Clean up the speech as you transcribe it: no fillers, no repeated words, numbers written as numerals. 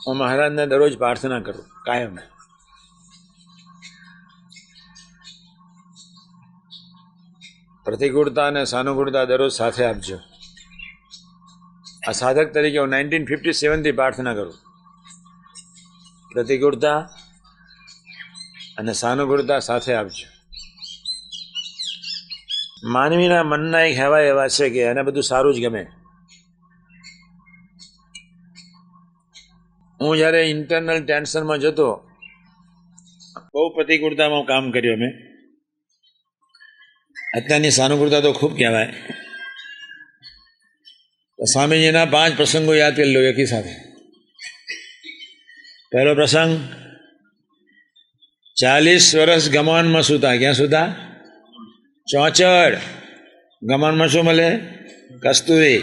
હું મહારાજને દરરોજ પ્રાર્થના કરું કાયમ. પ્રતિકૂળતા અને સાનુકૂળતા દરરોજ સાથે આપજો. આ સાધક તરીકે હું 1957થી પ્રાર્થના કરું. પ્રતિકૂળતા અને સાનુકૂળતા સાથે આપજો. માનવીના મનના એક હેવા એવા છે કે એને બધું સારું જ ગમે. હું જ્યારે ઇન્ટરનલ ટેન્શનમાં જતો, બહુ પ્રતિકૂળતામાં કામ કર્યું મેં. અત્યારની સાનુકૂળતા તો ખૂબ કહેવાય. સ્વામીજીના 5 પ્રસંગો યાદ કરી લો એકી સાથે. પહેલો પ્રસંગ, 40 વર્ષ ગમાનમાં સૂતા. ક્યાં સૂતા? ચોચડ. ગમાનમાં શું મળે? કસ્તુરી.